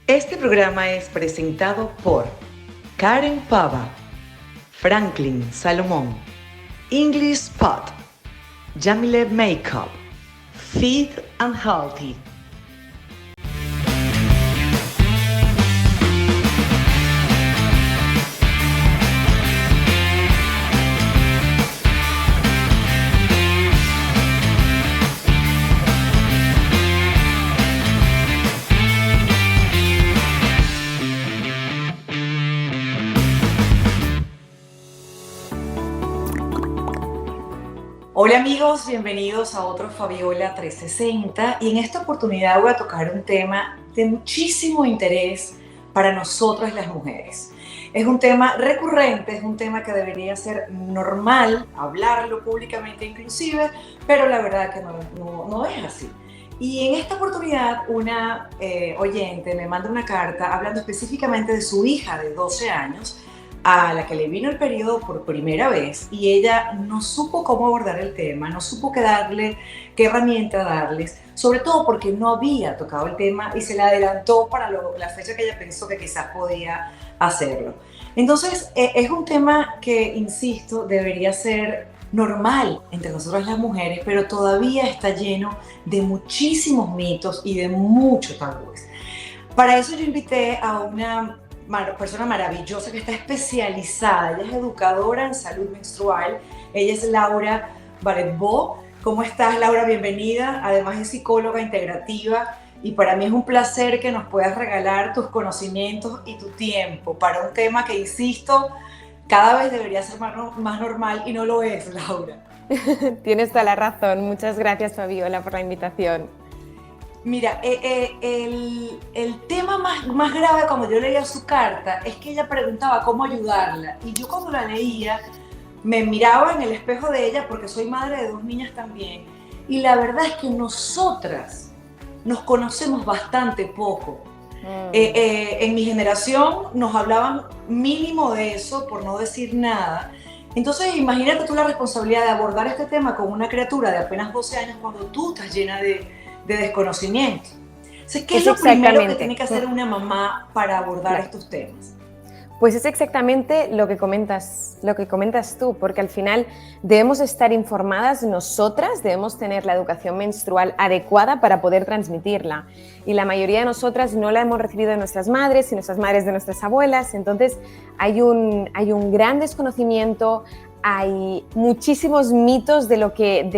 Este programa es presentado por Karen Pava, Franklin Salomón, English Spot, Jamile Makeup, Fit and Healthy. Hola amigos, bienvenidos a otro Fabiola 360 y en esta oportunidad voy a tocar un tema de muchísimo interés para nosotras las mujeres. Es un tema recurrente, es un tema que debería ser normal hablarlo públicamente inclusive, pero la verdad que no es así. Y en esta oportunidad una oyente me manda una carta hablando específicamente de su hija de 12 años a la que le vino el periodo por primera vez y ella no supo cómo abordar el tema, no supo qué herramienta darles, sobre todo porque no había tocado el tema y se le adelantó para la fecha que ella pensó que quizás podía hacerlo. Entonces, es un tema que, insisto, debería ser normal entre nosotras las mujeres, pero todavía está lleno de muchísimos mitos y de muchos tabúes. Para eso yo invité a una persona maravillosa que está especializada, ella es educadora en salud menstrual, ella es Laura Baretbo. ¿Cómo estás, Laura? Bienvenida. Además es psicóloga integrativa y para mí es un placer que nos puedas regalar tus conocimientos y tu tiempo para un tema que, insisto, cada vez debería ser más normal y no lo es, Laura. Tienes toda la razón. Muchas gracias, Fabiola, por la invitación. Mira, el tema más grave cuando yo leía su carta es que ella preguntaba cómo ayudarla y yo cuando la leía me miraba en el espejo de ella porque soy madre de 2 niñas también y la verdad es que nosotras nos conocemos bastante poco. En mi generación nos hablaban mínimo de eso, por no decir nada. Entonces imagínate tú la responsabilidad de abordar este tema con una criatura de apenas 12 años cuando tú estás llena de desconocimiento. Entonces, ¿qué es lo primero que tiene que hacer una mamá para abordar estos temas? Pues es exactamente lo que comentas tú, porque al final debemos estar informadas nosotras, debemos tener la educación menstrual adecuada para poder transmitirla. Y la mayoría de nosotras no la hemos recibido de nuestras madres y nuestras madres de nuestras abuelas, entonces hay un gran desconocimiento. Hay muchísimos mitos de lo que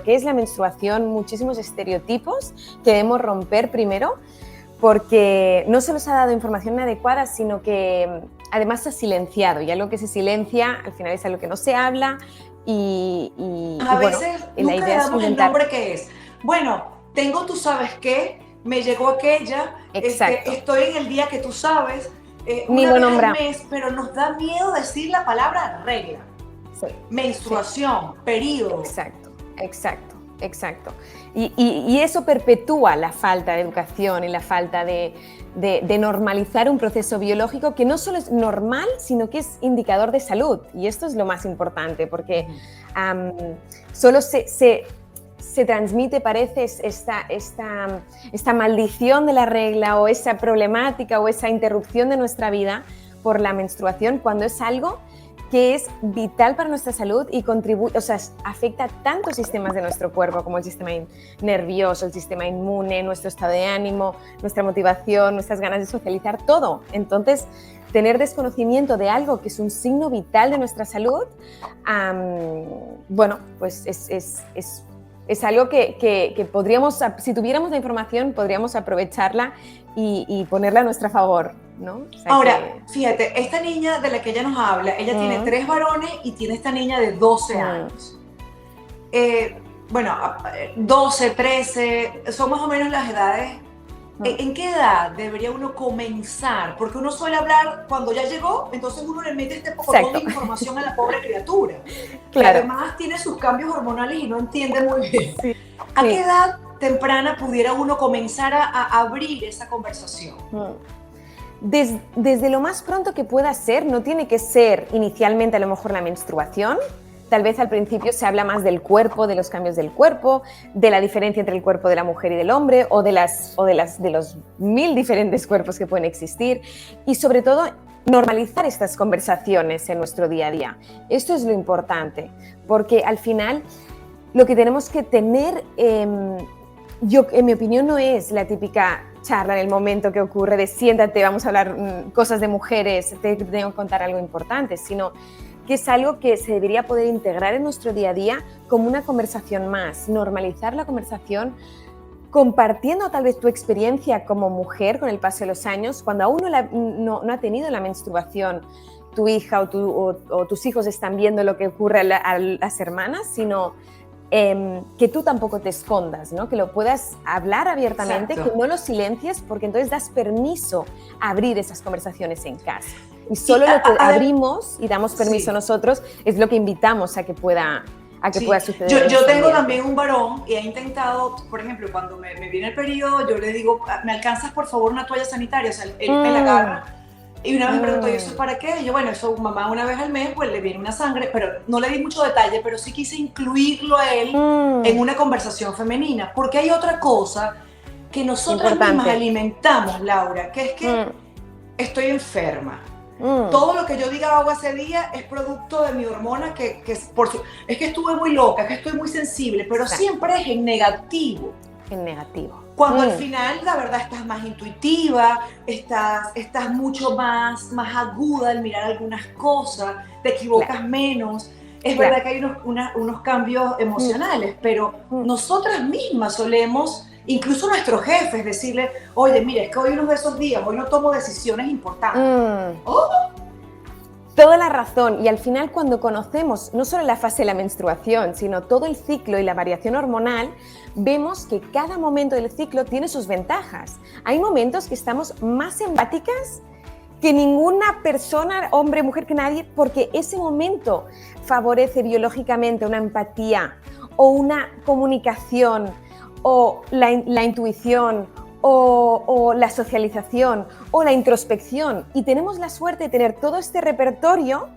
es la menstruación, muchísimos estereotipos que debemos romper primero, porque no se nos ha dado información adecuada, sino que además se ha silenciado, y algo que se silencia al final es algo que no se habla y a veces la idea le damos es el nombre que es. Bueno, tengo tú sabes qué, me llegó aquella, estoy en el día que tú sabes, una vez al mes, pero nos da miedo decir la palabra regla. Sí, menstruación, sí. Periodo. Exacto. Y eso perpetúa la falta de educación y la falta de normalizar un proceso biológico que no solo es normal, sino que es indicador de salud. Y esto es lo más importante, porque solo se transmite, parece, esta maldición de la regla o esa problemática o esa interrupción de nuestra vida por la menstruación, cuando es algo que es vital para nuestra salud y afecta a tantos sistemas de nuestro cuerpo, como el sistema nervioso, el sistema inmune, nuestro estado de ánimo, nuestra motivación, nuestras ganas de socializar, todo. Entonces, tener desconocimiento de algo que es un signo vital de nuestra salud, pues es algo que podríamos, si tuviéramos la información, podríamos aprovecharla y ponerla a nuestro favor, ¿no? Ahora, fíjate, esta niña de la que ella nos habla, ella tiene 3 varones y tiene esta niña de 12 años. 12, 13, son más o menos las edades. ¿En qué edad debería uno comenzar? Porque uno suele hablar cuando ya llegó, entonces uno le mete este poco de información a la pobre criatura. Claro. Que además tiene sus cambios hormonales y no entiende muy bien. Sí. ¿A qué edad temprana pudiera uno comenzar a abrir esa conversación? Desde lo más pronto que pueda ser, no tiene que ser inicialmente a lo mejor la menstruación, tal vez al principio se habla más del cuerpo, de los cambios del cuerpo, de la diferencia entre el cuerpo de la mujer y del hombre, o de los 1000 diferentes cuerpos que pueden existir, y sobre todo normalizar estas conversaciones en nuestro día a día. Esto es lo importante, porque al final lo que tenemos que tener, yo en mi opinión, no es la típica charla en el momento que ocurre de siéntate, vamos a hablar cosas de mujeres, te tengo que contar algo importante, sino que es algo que se debería poder integrar en nuestro día a día como una conversación más, normalizar la conversación, compartiendo tal vez tu experiencia como mujer con el paso de los años, cuando aún no ha tenido la menstruación tu hija o tus hijos están viendo lo que ocurre a las hermanas, sino que tú tampoco te escondas, ¿no? Que lo puedas hablar abiertamente, Exacto. que no lo silencies, porque entonces das permiso a abrir esas conversaciones en casa. Y solo lo que abrimos y damos permiso nosotros es lo que invitamos a que pueda suceder. Yo tengo también un varón y he intentado, por ejemplo, cuando me viene el periodo, yo le digo, ¿me alcanzas por favor una toalla sanitaria? O sea, él me la agarra. Y una vez me preguntó, ¿y eso es para qué? Y yo, bueno, eso mamá una vez al mes, pues le viene una sangre, pero no le di mucho detalle, pero sí quise incluirlo a él en una conversación femenina, porque hay otra cosa que nosotras mismas alimentamos, Laura, que es que estoy enferma. Todo lo que yo diga hago ese día es producto de mi hormona es que estuve muy loca, que estoy muy sensible, pero siempre es en negativo. En negativo. Cuando al final, la verdad, estás más intuitiva, estás mucho más aguda al mirar algunas cosas, te equivocas menos. Es verdad que hay unos cambios emocionales, pero nosotras mismas solemos, incluso nuestros jefes, decirle, oye, mira, es que hoy uno de esos días, hoy no tomo decisiones importantes. Toda la razón, y al final cuando conocemos no solo la fase de la menstruación, sino todo el ciclo y la variación hormonal, vemos que cada momento del ciclo tiene sus ventajas. Hay momentos que estamos más empáticas que ninguna persona, hombre, mujer, que nadie, porque ese momento favorece biológicamente una empatía o una comunicación o la intuición o la socialización o la introspección, y tenemos la suerte de tener todo este repertorio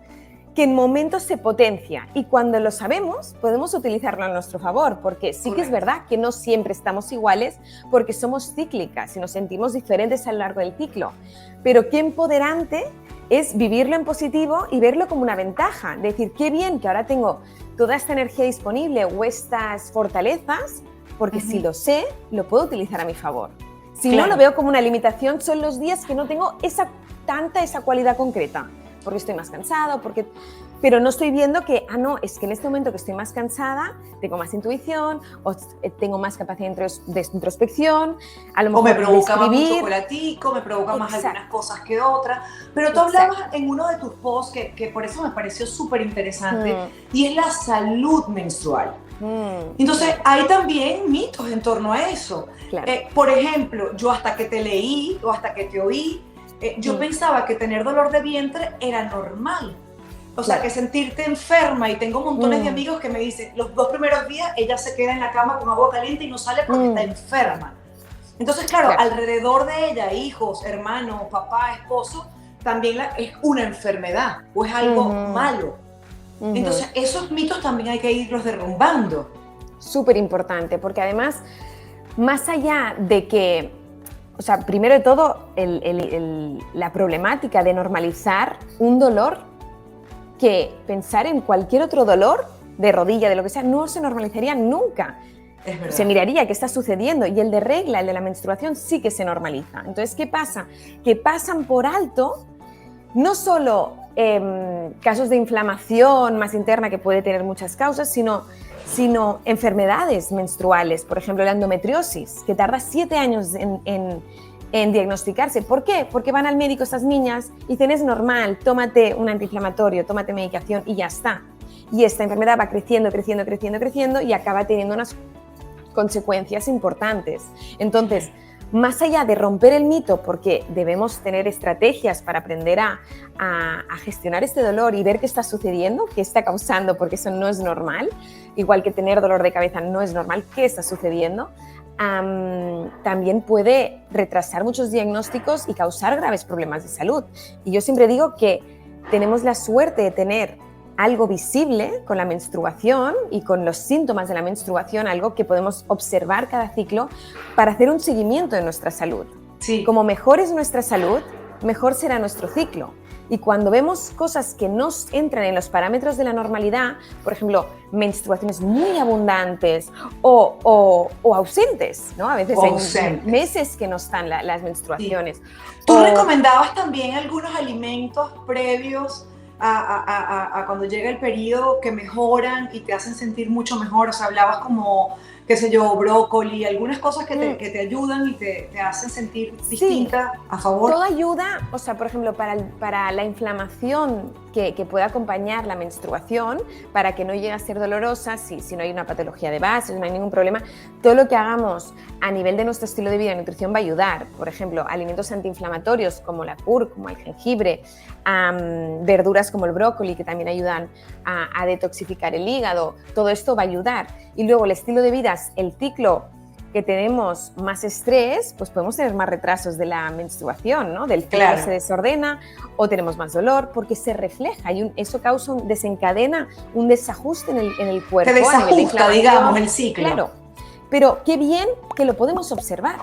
que en momentos se potencia, y cuando lo sabemos podemos utilizarlo a nuestro favor, porque sí que es verdad que no siempre estamos iguales porque somos cíclicas y nos sentimos diferentes a lo largo del ciclo, pero qué empoderante es vivirlo en positivo y verlo como una ventaja, decir qué bien que ahora tengo toda esta energía disponible o estas fortalezas, porque si lo sé, lo puedo utilizar a mi favor. Si no, lo veo como una limitación, son los días que no tengo esa cualidad concreta, porque estoy más cansado, pero no estoy viendo que, no, es que en este momento que estoy más cansada, tengo más intuición, o tengo más capacidad de introspección, a lo mejor me provoca más un chocolatico, me provoca más algunas cosas que otras, pero tú hablabas en uno de tus posts, que por eso me pareció súper interesante, y es la salud menstrual. Entonces, hay también mitos en torno a eso. Claro. Por ejemplo, yo hasta que te leí o hasta que te oí, yo pensaba que tener dolor de vientre era normal. O sea, que sentirte enferma, y tengo montones de amigos que me dicen, los 2 primeros días ella se queda en la cama con agua caliente y no sale porque está enferma. Entonces, claro, alrededor de ella, hijos, hermanos, papá, esposo, también es una enfermedad o es algo malo. Entonces, esos mitos también hay que irlos derrumbando. Súper importante, porque además, más allá de que, o sea, primero de todo, la problemática de normalizar un dolor, que pensar en cualquier otro dolor, de rodilla, de lo que sea, no se normalizaría nunca. Se miraría qué está sucediendo, y el de regla, el de la menstruación, sí que se normaliza. Entonces, ¿qué pasa? Que pasan por alto no solo casos de inflamación más interna, que puede tener muchas causas, sino enfermedades menstruales, por ejemplo la endometriosis, que tarda 7 años en diagnosticarse. ¿Por qué? Porque van al médico estas niñas y dicen, es normal, tómate un antiinflamatorio, tómate medicación y ya está. Y esta enfermedad va creciendo, creciendo, creciendo, creciendo, y acaba teniendo unas consecuencias importantes. Entonces, más allá de romper el mito, porque debemos tener estrategias para aprender a gestionar este dolor y ver qué está sucediendo, qué está causando, porque eso no es normal, igual que tener dolor de cabeza no es normal, qué está sucediendo, también puede retrasar muchos diagnósticos y causar graves problemas de salud. Y yo siempre digo que tenemos la suerte de tener algo visible con la menstruación y con los síntomas de la menstruación, algo que podemos observar cada ciclo para hacer un seguimiento de nuestra salud. Sí. Como mejor es nuestra salud, mejor será nuestro ciclo. Y cuando vemos cosas que no entran en los parámetros de la normalidad, por ejemplo, menstruaciones muy abundantes o ausentes, ¿no? A veces hay meses que no están las menstruaciones. Sí. ¿Tú recomendabas también algunos alimentos previos a cuando llega el periodo que mejoran y te hacen sentir mucho mejor? O sea, hablabas como, qué sé yo, brócoli, algunas cosas que te ayudan y te hacen sentir distinta, a favor. Todo ayuda, o sea, por ejemplo, para la inflamación que pueda acompañar la menstruación, para que no llegue a ser dolorosa, si no hay una patología de base, si no hay ningún problema, todo lo que hagamos a nivel de nuestro estilo de vida y nutrición va a ayudar. Por ejemplo, alimentos antiinflamatorios como la cúrcuma, el jengibre, verduras como el brócoli, que también ayudan a detoxificar el hígado, todo esto va a ayudar. Y luego el estilo de vida, el ciclo que tenemos más estrés, pues podemos tener más retrasos de la menstruación, ¿no? Del ciclo se desordena o tenemos más dolor porque se refleja y eso desencadena un desajuste en el cuerpo. Se desajusta, digamos, el ciclo. Claro, pero qué bien que lo podemos observar.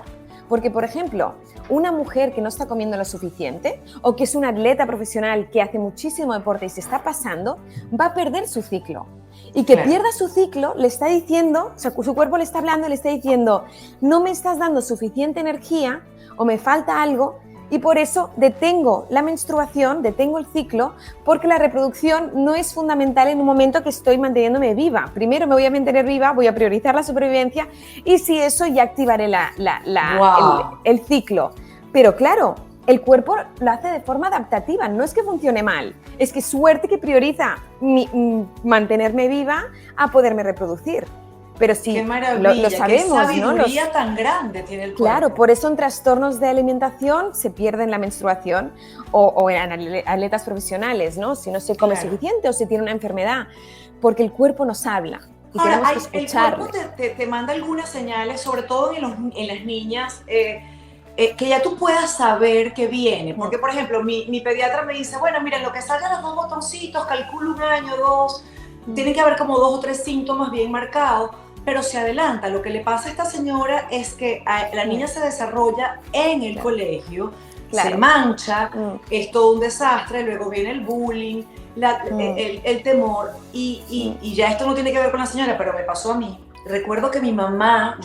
Porque, por ejemplo, una mujer que no está comiendo lo suficiente o que es una atleta profesional que hace muchísimo deporte y se está pasando, va a perder su ciclo. Y que pierda su ciclo le está diciendo, o sea, su cuerpo le está hablando y le está diciendo, no me estás dando suficiente energía o me falta algo y por eso detengo la menstruación, detengo el ciclo, porque la reproducción no es fundamental en un momento que estoy manteniéndome viva. Primero me voy a mantener viva, voy a priorizar la supervivencia y si eso ya activaré el ciclo. Pero claro, el cuerpo lo hace de forma adaptativa, no es que funcione mal, es que suerte que prioriza mantenerme viva a poderme reproducir. Pero sí, qué maravilla, lo sabemos, qué sabiduría, ¿no? Tan grande tiene el cuerpo. Claro, por eso en trastornos de alimentación se pierden la menstruación o en atletas profesionales, ¿no? Si no se come suficiente o se tiene una enfermedad, porque el cuerpo nos habla y tenemos que escucharle. El cuerpo te manda algunas señales, sobre todo en las niñas, que ya tú puedas saber que viene. Porque, por ejemplo, mi pediatra me dice, bueno, mira, en lo que salgan los 2 botoncitos, calculo 1 año, 2, tiene que haber como 2 o 3 síntomas bien marcados, pero se adelanta. Lo que le pasa a esta señora es que la niña se desarrolla en el colegio, se mancha, es todo un desastre, luego viene el bullying, el temor, y ya esto no tiene que ver con la señora, pero me pasó a mí. Recuerdo que mi mamá,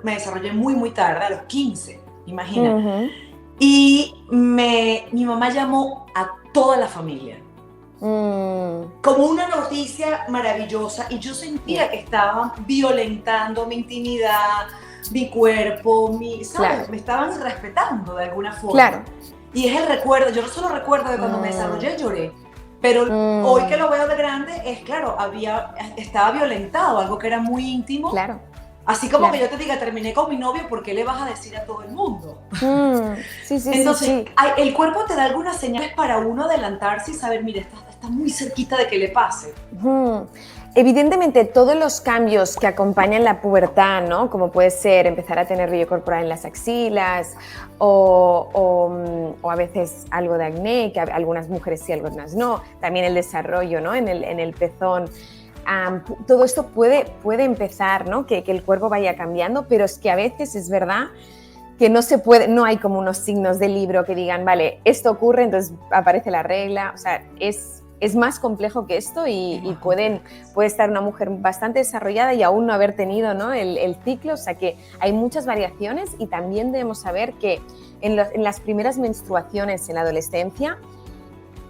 me desarrollé muy, muy tarde, a los 15, imagina, y mi mamá llamó a toda la familia. Como una noticia maravillosa, y yo sentía que estaban violentando mi intimidad, mi cuerpo, ¿sabes? Me estaban respetando de alguna forma. Y es el recuerdo, yo no solo recuerdo de cuando me desarrollé, lloré, pero hoy que lo veo de grande, es claro, estaba violentado, algo que era muy íntimo. Así como que yo te diga, terminé con mi novio, ¿por qué le vas a decir a todo el mundo? Entonces, el cuerpo te da algunas señales para uno adelantarse y saber, mira, está muy cerquita de que le pase. Evidentemente, todos los cambios que acompañan la pubertad, ¿no? Como puede ser empezar a tener vello corporal en las axilas o a veces algo de acné, que algunas mujeres sí, algunas no. También el desarrollo, ¿no? en el pezón. Todo esto puede empezar, ¿no? Que el cuerpo vaya cambiando, pero es que a veces es verdad que no hay como unos signos del libro que digan, vale, esto ocurre, entonces aparece la regla. O sea, es más complejo que esto y puede estar una mujer bastante desarrollada y aún no haber tenido, ¿no? el ciclo. O sea que hay muchas variaciones y también debemos saber que en las primeras menstruaciones en la adolescencia,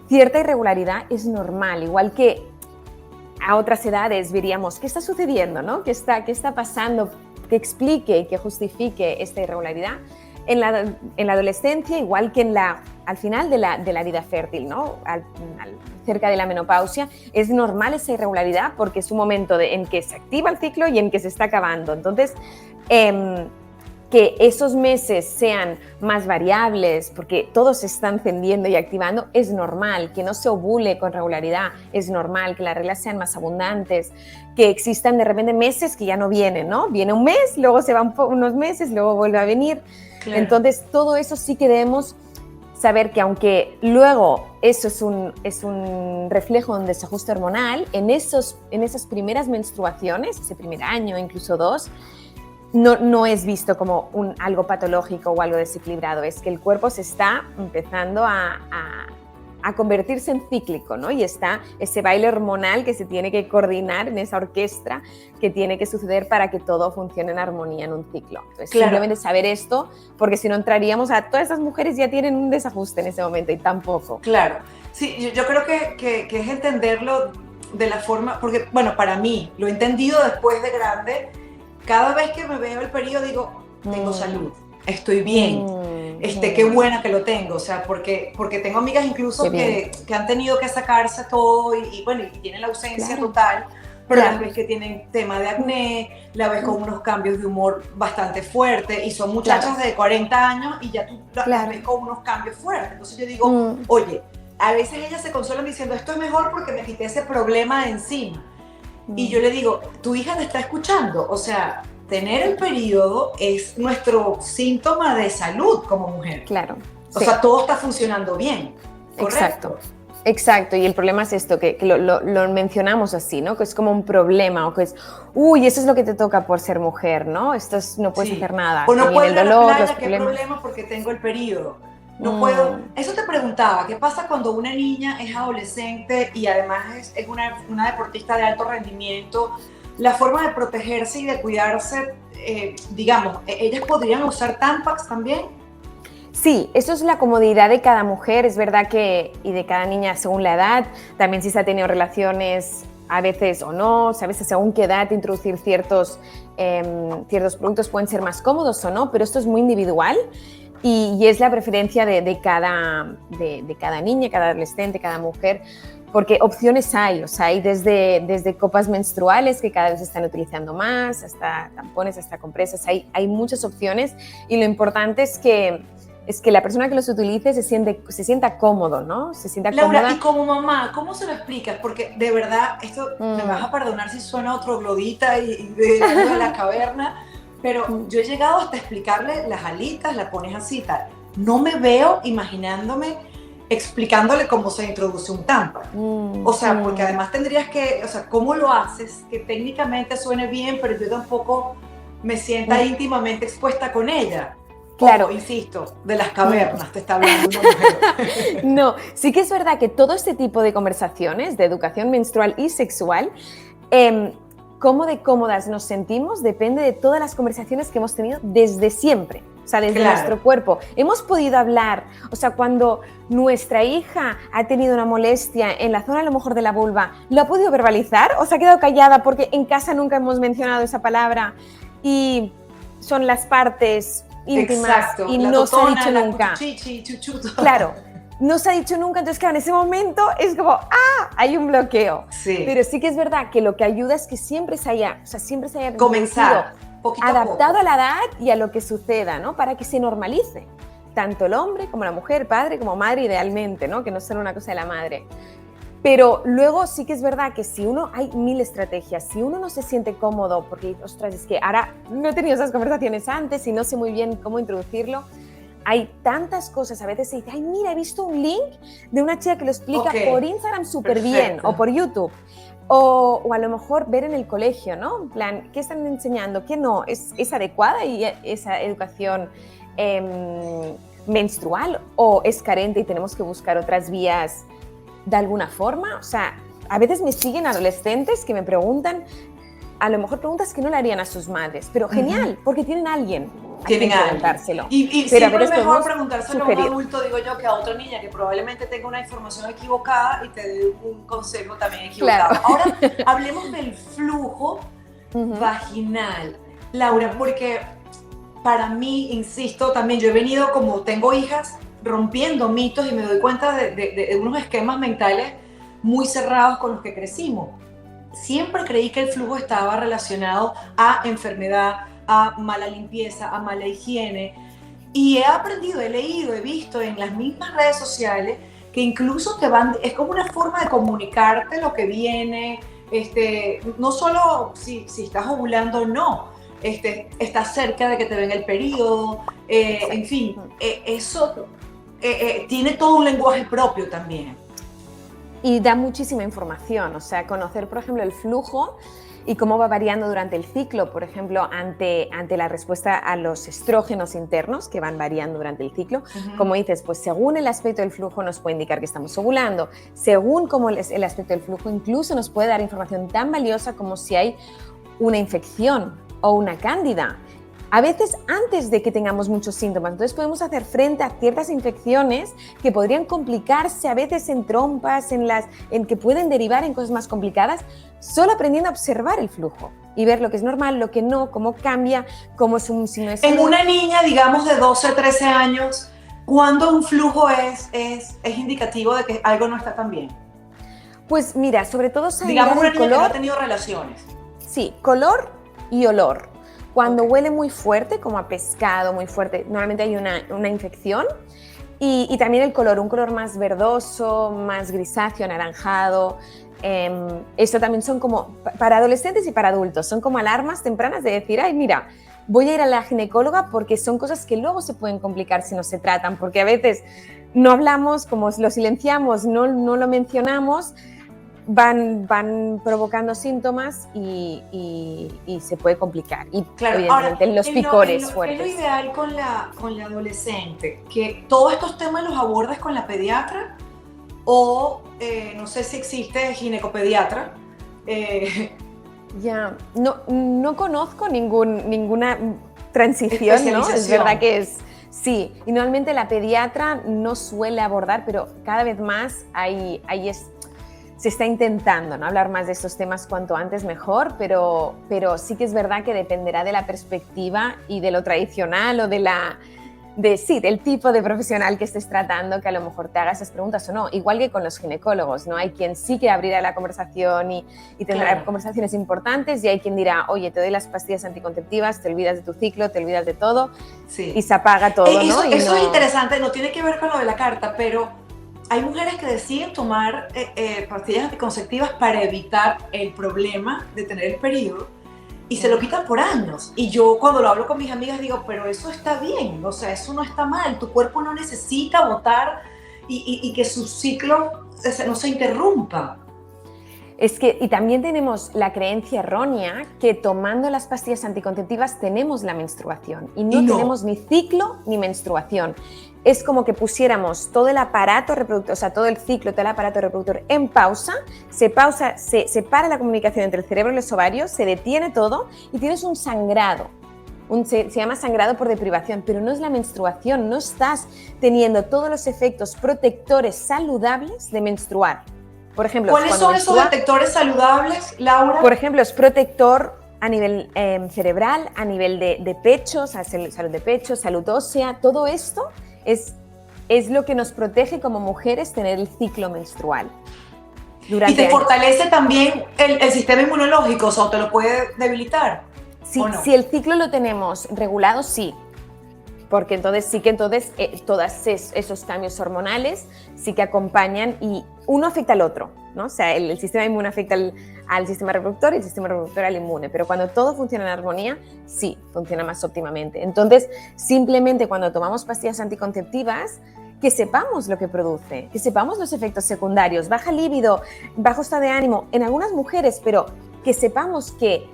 cierta irregularidad es normal, igual que a otras edades veríamos qué está sucediendo, ¿no? ¿Qué está pasando? Que explique, que justifique esta irregularidad. En la adolescencia, igual que al final de la vida fértil, ¿no? Cerca de la menopausia, es normal esa irregularidad porque es un momento en que se activa el ciclo y en que se está acabando. Entonces, que esos meses sean más variables porque todos se están encendiendo y activando es normal, que no se ovule con regularidad es normal, que las reglas sean más abundantes, que existan de repente meses que ya no vienen, ¿no? Viene un mes, luego se van unos meses, luego vuelve a venir. Entonces todo eso sí que debemos saber que aunque luego eso es un reflejo de un desajuste hormonal, en esas primeras menstruaciones, ese primer año, incluso 2, no es visto como algo patológico o algo desequilibrado, es que el cuerpo se está empezando a convertirse en cíclico, ¿no? Y está ese baile hormonal que se tiene que coordinar en esa orquesta que tiene que suceder para que todo funcione en armonía en un ciclo. Entonces, simplemente saber esto, porque si no entraríamos a todas estas mujeres ya tienen un desajuste en ese momento y tampoco. Claro, sí, yo creo que es entenderlo de la forma, porque, bueno, para mí, lo he entendido después de grande, cada vez que me veo el periodo digo, tengo salud, estoy bien. Qué buena que lo tengo, o sea, porque tengo amigas incluso que han tenido que sacarse todo y tienen la ausencia total, pero las ves que tienen tema de acné, la ves con unos cambios de humor bastante fuertes y son muchachas de 40 años y ya tú las ves con unos cambios fuertes. Entonces yo digo, oye, a veces ellas se consuelan diciendo, esto es mejor porque me quité ese problema de encima. Y yo le digo, tu hija te está escuchando, o sea, tener el periodo es nuestro síntoma de salud como mujer. Claro. O sea, todo está funcionando bien. ¿Correcto? Exacto. Y el problema es esto, que lo mencionamos así, ¿no? Que es como un problema, o que es, eso es lo que te toca por ser mujer, ¿no? No puedes hacer nada. O no puedo ir a la playa, ¿qué problema? Porque tengo el periodo. No puedo. Eso te preguntaba, ¿qué pasa cuando una niña es adolescente y además es una deportista de alto rendimiento? La forma de protegerse y de cuidarse, digamos, ¿ellas podrían usar Tampax también? Sí, eso es la comodidad de cada mujer, es verdad que, y de cada niña según la edad, también si se ha tenido relaciones a veces o no, a veces según qué edad introducir ciertos productos pueden ser más cómodos o no, pero esto es muy individual y es la preferencia de cada niña, cada adolescente, cada mujer. Porque opciones hay, o sea, hay desde copas menstruales que cada vez se están utilizando más, hasta tampones, hasta compresas, hay muchas opciones y lo importante es que la persona que los utilice se sienta cómodo, ¿no? Se sienta Laura, cómoda. Y como mamá, ¿cómo se lo explicas? Porque de verdad, esto me vas a perdonar si suena otro glodita y de la caverna, pero yo he llegado hasta explicarle las alitas, la pones así, tal. No me veo imaginándome explicándole cómo se introduce un Tampax. O sea, porque además tendrías que, o sea, ¿cómo lo haces? Que técnicamente suene bien, pero yo tampoco me sienta íntimamente expuesta con ella. Claro. Ojo, insisto, de las cavernas te está hablando una mujer. No, sí que es verdad que todo este tipo de conversaciones de educación menstrual y sexual, cómo de cómodas nos sentimos depende de todas las conversaciones que hemos tenido desde siempre. O sea, desde nuestro cuerpo. Hemos podido hablar, o sea, cuando nuestra hija ha tenido una molestia en la zona a lo mejor de la vulva, ¿lo ha podido verbalizar o se ha quedado callada porque en casa nunca hemos mencionado esa palabra y son las partes íntimas? Exacto, y no se ha dicho nunca? Claro, no se ha dicho nunca, entonces claro, en ese momento es como, hay un bloqueo. Sí. Pero sí que es verdad que lo que ayuda es que siempre se haya comenzar. Adaptado a la edad y a lo que suceda, ¿no? Para que se normalice, tanto el hombre como la mujer, padre como madre idealmente, ¿no? Que no sea una cosa de la madre. Pero luego sí que es verdad que hay 1000 estrategias, si uno no se siente cómodo, porque, ostras, es que ahora no he tenido esas conversaciones antes y no sé muy bien cómo introducirlo, hay tantas cosas, a veces se dice, mira, he visto un link de una chica que lo explica por Instagram súper bien, o por YouTube. O a lo mejor ver en el colegio, ¿no? En plan, ¿qué están enseñando? ¿Qué no? ¿Es adecuada y esa educación menstrual o es carente y tenemos que buscar otras vías de alguna forma? O sea, a veces me siguen adolescentes que me preguntan, a lo mejor preguntas que no le harían a sus madres, pero genial, porque tienen a alguien a quien preguntárselo. Y siempre es mejor preguntárselo a un adulto, digo yo, que a otra niña que probablemente tenga una información equivocada y te dé un consejo también equivocado. Claro. Ahora, hablemos del flujo vaginal. Laura, porque para mí, insisto, también yo he venido, como tengo hijas, rompiendo mitos y me doy cuenta de unos esquemas mentales muy cerrados con los que crecimos. Siempre creí que el flujo estaba relacionado a enfermedad, a mala limpieza, a mala higiene. Y he aprendido, he leído, he visto en las mismas redes sociales que incluso es como una forma de comunicarte lo que viene, no solo si estás ovulando o no, estás cerca de que te venga el periodo, en fin, eso tiene todo un lenguaje propio también. Y da muchísima información, o sea, conocer, por ejemplo, el flujo y cómo va variando durante el ciclo, por ejemplo, ante la respuesta a los estrógenos internos que van variando durante el ciclo. Como dices, pues según el aspecto del flujo nos puede indicar que estamos ovulando, según cómo es el aspecto del flujo incluso nos puede dar información tan valiosa como si hay una infección o una cándida. A veces antes de que tengamos muchos síntomas, entonces podemos hacer frente a ciertas infecciones que podrían complicarse a veces en trompas, en que pueden derivar en cosas más complicadas, solo aprendiendo a observar el flujo y ver lo que es normal, lo que no, cómo cambia, cómo es un signo de salud. En una niña, digamos, de 12, 13 años, ¿cuándo un flujo es indicativo de que algo no está tan bien? Pues mira, sobre todo digamos una niña que no ha tenido relaciones. Sí, color y olor. Cuando huele muy fuerte, como a pescado muy fuerte, normalmente hay una infección. Y también el color, un color más verdoso, más grisáceo, anaranjado. Esto también son como, para adolescentes y para adultos, son como alarmas tempranas de decir, ay, mira, voy a ir a la ginecóloga porque son cosas que luego se pueden complicar si no se tratan, porque a veces no hablamos, como lo silenciamos, no lo mencionamos, van provocando síntomas y se puede complicar. Y claro, evidentemente ahora, los picores fuertes. ¿Es lo ideal con la adolescente? ¿Que todos estos temas los abordes con la pediatra? O no sé si existe ginecopediatra. Ya, no conozco ninguna transición, ¿no? Es verdad que es... Sí, y normalmente la pediatra no suele abordar, pero cada vez más se está intentando, ¿no? Hablar más de estos temas cuanto antes mejor, pero sí que es verdad que dependerá de la perspectiva y de lo tradicional o del tipo de profesional que estés tratando, que a lo mejor te haga esas preguntas o no. Igual que con los ginecólogos, ¿no? Hay quien sí que abrirá la conversación y tendrá conversaciones importantes, y hay quien dirá, oye, te doy las pastillas anticonceptivas, te olvidas de tu ciclo, te olvidas de todo, y se apaga todo, ¿no? Eso es interesante, no tiene que ver con lo de la carta, pero hay mujeres que deciden tomar pastillas anticonceptivas para evitar el problema de tener el periodo y se lo quitan por años. Y yo cuando lo hablo con mis amigas digo, pero eso está bien, o sea, eso no está mal, tu cuerpo no necesita botar y que su ciclo no se interrumpa. Es que, y también tenemos la creencia errónea que tomando las pastillas anticonceptivas tenemos la menstruación y no tenemos ni ciclo ni menstruación. Es como que pusiéramos todo el aparato reproductor, o sea, todo el ciclo, todo el aparato reproductor en pausa, se para la comunicación entre el cerebro y los ovarios, se detiene todo y tienes un sangrado. Se llama sangrado por deprivación, pero no es la menstruación, no estás teniendo todos los efectos protectores saludables de menstruar. Por ejemplo, ¿cuáles son esos detectores saludables, Laura? Por ejemplo, es protector a nivel cerebral, a nivel de pecho, o sea, salud de pecho, salud ósea, todo esto es lo que nos protege como mujeres tener el ciclo menstrual. ¿Y te fortalece también el sistema inmunológico? O sea, ¿te lo puede debilitar? Sí, si el ciclo lo tenemos regulado, sí. Porque entonces todos esos cambios hormonales sí que acompañan y uno afecta al otro, ¿no? O sea, el sistema inmune afecta al sistema reproductor y el sistema reproductor al inmune, pero cuando todo funciona en armonía, sí, funciona más óptimamente. Entonces, simplemente cuando tomamos pastillas anticonceptivas, que sepamos lo que produce, que sepamos los efectos secundarios, baja líbido, bajo estado de ánimo, en algunas mujeres, pero que sepamos que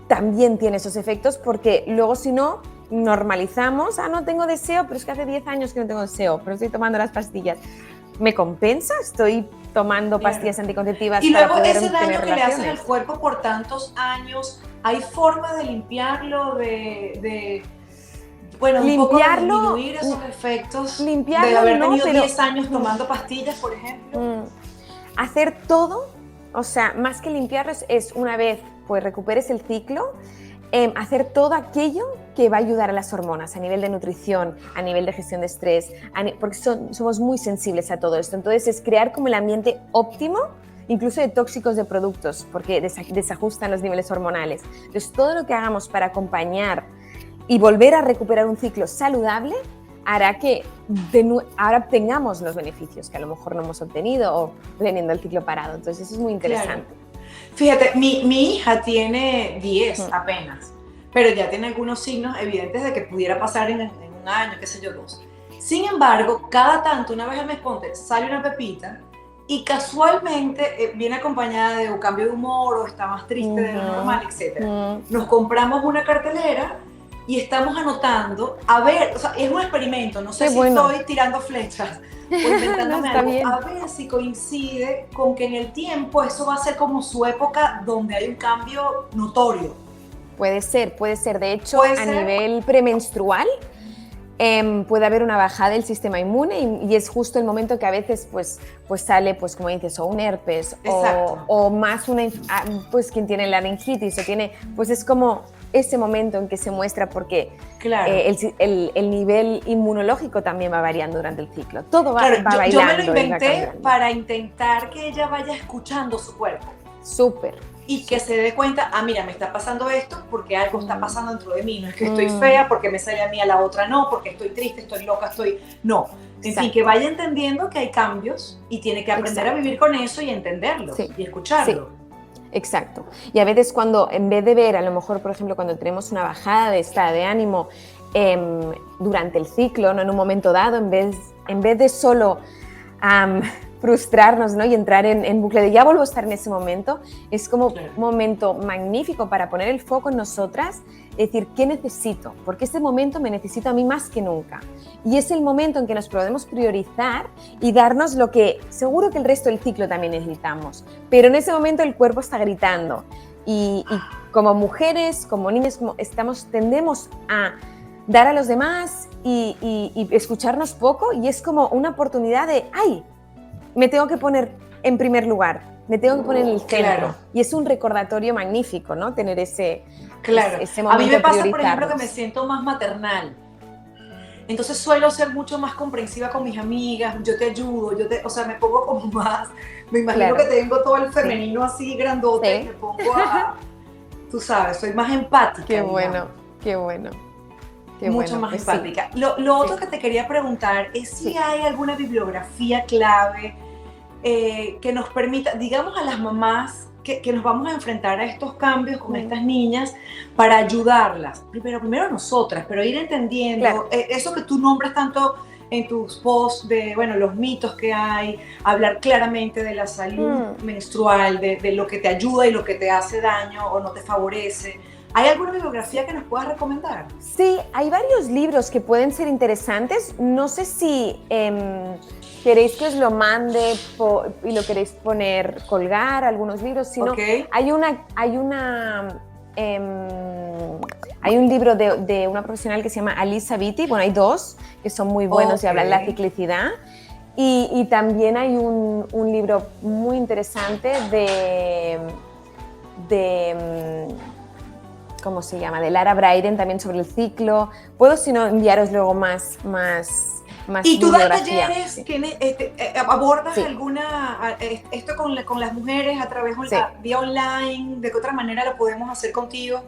también tiene esos efectos, porque luego si no, normalizamos, no tengo deseo, pero es que hace 10 años que no tengo deseo, pero estoy tomando las pastillas. ¿Me compensa? Estoy tomando pastillas anticonceptivas para poder tener relaciones. Y luego ese daño que le haces al cuerpo por tantos años, ¿hay forma de limpiarlo, bueno, un poco de disminuir esos efectos de haber tenido 10 años tomando pastillas, por ejemplo? Hacer todo, o sea, más que limpiarlo es una vez pues recuperes el ciclo, hacer todo aquello que va a ayudar a las hormonas a nivel de nutrición, a nivel de gestión de estrés, porque somos muy sensibles a todo esto. Entonces es crear como el ambiente óptimo, incluso de tóxicos de productos, porque desajustan los niveles hormonales. Entonces todo lo que hagamos para acompañar y volver a recuperar un ciclo saludable hará que ahora obtengamos los beneficios que a lo mejor no hemos obtenido o teniendo el ciclo parado. Entonces eso es muy interesante. Claro. Fíjate, mi hija tiene 10 apenas, pero ya tiene algunos signos evidentes de que pudiera pasar en un año, qué sé yo, 2. Sin embargo, cada tanto, una vez al mes, ponte, sale una pepita y casualmente viene acompañada de un cambio de humor o está más triste de lo normal, etc. Nos compramos una cartelera y estamos anotando, a ver, o sea, es un experimento, no sé Qué si bueno. estoy tirando flechas o inventándome Está algo, bien. a ver si coincide con que en el tiempo eso va a ser como su época donde hay un cambio notorio. Puede ser. De hecho, Puede a ser. nivel premenstrual, puede haber una bajada del sistema inmune y es justo el momento que a veces pues sale, pues como dices, o un herpes o más pues quien tiene laringitis o tiene, pues es como ese momento en que se muestra porque Claro. El nivel inmunológico también va variando durante el ciclo. Todo va bailando. Yo me lo inventé para intentar que ella vaya escuchando su cuerpo. Súper. Y que se dé cuenta, mira, me está pasando esto porque algo está pasando dentro de mí. No es que estoy fea, porque me sale a mí, a la otra no, porque estoy triste, estoy loca, No. En fin, que vaya entendiendo que hay cambios y tiene que aprender a vivir con eso y entenderlo y escucharlo. Sí. Exacto. Y a veces cuando, en vez de ver, a lo mejor, por ejemplo, cuando tenemos una bajada de estado de ánimo durante el ciclo, ¿no? En un momento dado, en vez de solo frustrarnos, ¿no? Y entrar en bucle de ya vuelvo a estar en ese momento, es como un momento magnífico para poner el foco en nosotras, decir, ¿qué necesito? Porque este momento me necesita a mí más que nunca. Y es el momento en que nos podemos priorizar y darnos lo que seguro que el resto del ciclo también necesitamos. Pero en ese momento el cuerpo está gritando. Y como mujeres, como niñas, tendemos a dar a los demás y escucharnos poco, y es como una oportunidad de, ¡ay! Me tengo que poner en primer lugar, me tengo que poner en el centro. Claro. Y es un recordatorio magnífico, ¿no? Tener ese momento. A mí me pasa, por ejemplo, que me siento más maternal. Entonces suelo ser mucho más comprensiva con mis amigas, yo te ayudo, o sea, me pongo como más, me imagino que tengo todo el femenino así grandote, me pongo tú sabes, soy más empática. Qué bueno, qué bueno. Mucho más empática. Lo otro que te quería preguntar es si hay alguna bibliografía clave que nos permita, digamos a las mamás que nos vamos a enfrentar a estos cambios con estas niñas, para ayudarlas, primero a nosotras, pero ir entendiendo eso que tú nombras tanto en tus posts de, bueno, los mitos que hay, hablar claramente de la salud menstrual, de lo que te ayuda y lo que te hace daño o no te favorece. ¿Hay alguna bibliografía que nos puedas recomendar? Sí, hay varios libros que pueden ser interesantes. No sé si queréis que os lo mande y lo queréis colgar, algunos libros. Si no, hay un libro de una profesional que se llama Alisa Vitti. Bueno, hay dos que son muy buenos y hablan de la ciclicidad. Y también hay un libro muy interesante ¿cómo se llama? De Lara Brayden, también sobre el ciclo. Puedo, si no, enviaros luego más ¿Y tú das talleres? ¿Abordas esto con las mujeres a través de vía online? ¿De qué otra manera lo podemos hacer contigo?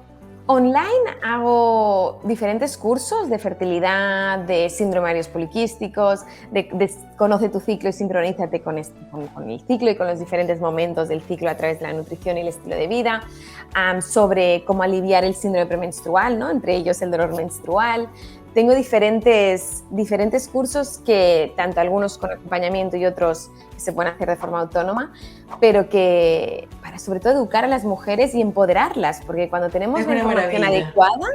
Online hago diferentes cursos de fertilidad, de síndrome de ovarios poliquísticos, de conoce tu ciclo y sincronízate con el ciclo y con los diferentes momentos del ciclo a través de la nutrición y el estilo de vida, sobre cómo aliviar el síndrome premenstrual, ¿no? Entre ellos el dolor menstrual. Tengo diferentes cursos que, tanto algunos con acompañamiento y otros que se pueden hacer de forma autónoma, pero que para sobre todo educar a las mujeres y empoderarlas, porque cuando tenemos una información adecuada,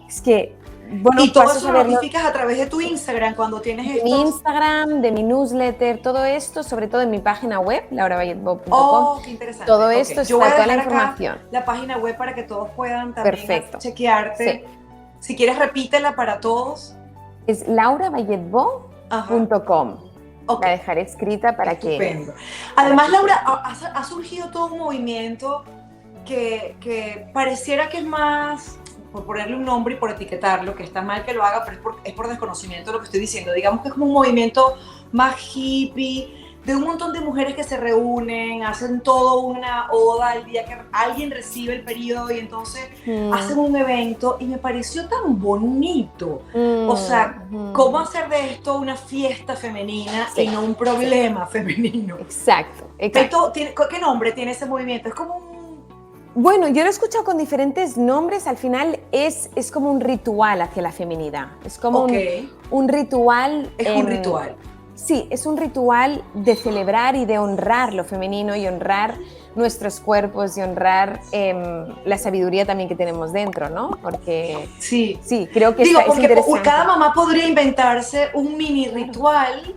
es que... Bueno, y todo eso lo notificas a través de tu Instagram cuando tienes esto. De mi Instagram, de mi newsletter, todo esto, sobre todo en mi página web, lauravalletbo.com. Oh, qué interesante. Todo esto Yo voy a toda la dejar información. Acá la página web para que todos puedan también chequearte. Sí. Si quieres, repítela para todos. Es lauravalletbo.com. La dejaré escrita para que... Además, Laura, ha surgido todo un movimiento que pareciera que es más, por ponerle un nombre y por etiquetarlo, que está mal que lo haga, pero es por desconocimiento lo que estoy diciendo. Digamos que es como un movimiento más hippie, de un montón de mujeres que se reúnen, hacen todo una oda el día que alguien recibe el periodo y entonces hacen un evento, y me pareció tan bonito. O sea, ¿cómo hacer de esto una fiesta femenina y no un problema femenino? Exacto. ¿Qué nombre tiene ese movimiento? Es como Bueno, yo lo he escuchado con diferentes nombres, al final es como un ritual hacia la feminidad, es como un ritual. Es un ritual. Sí, es un ritual de celebrar y de honrar lo femenino y honrar nuestros cuerpos y honrar la sabiduría también que tenemos dentro, ¿no? Porque sí, creo que es interesante. Porque cada mamá podría inventarse un mini ritual.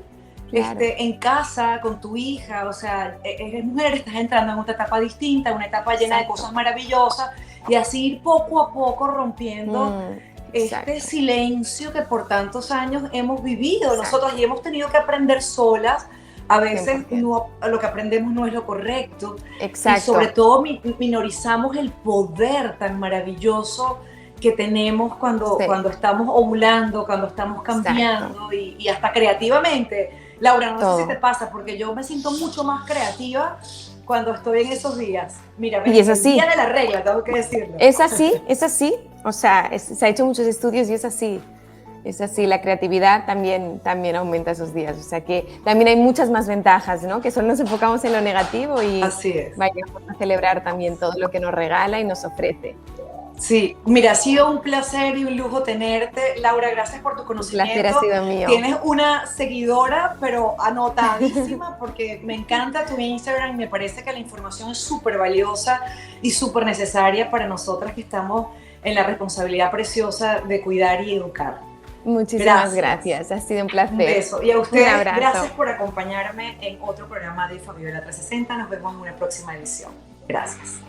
Claro. En casa, con tu hija, o sea, eres mujer, estás entrando en otra etapa distinta, una etapa llena de cosas maravillosas, y así ir poco a poco rompiendo este silencio que por tantos años hemos vivido nosotros y hemos tenido que aprender solas. A veces no, lo que aprendemos no es lo correcto. Exacto. Y sobre todo minorizamos el poder tan maravilloso que tenemos cuando estamos ovulando, cuando estamos cambiando y hasta creativamente. Laura, no sé si te pasa, porque yo me siento mucho más creativa cuando estoy en esos días. Mira, y es así. El día de la regla, tengo que decirlo. Es así. O sea, se ha hecho muchos estudios y es así. Es así, la creatividad también aumenta esos días. O sea que también hay muchas más ventajas, ¿no? Que solo nos enfocamos en lo negativo y vayamos a celebrar también todo lo que nos regala y nos ofrece. Sí, mira, ha sido un placer y un lujo tenerte. Laura, gracias por tu conocimiento. El placer ha sido mío. Tienes una seguidora, pero anotadísima, porque me encanta tu Instagram y me parece que la información es súper valiosa y súper necesaria para nosotras que estamos en la responsabilidad preciosa de cuidar y educar. Muchísimas gracias. Ha sido un placer. Un beso. Y a ustedes, gracias por acompañarme en otro programa de Fabiola 360. Nos vemos en una próxima edición. Gracias.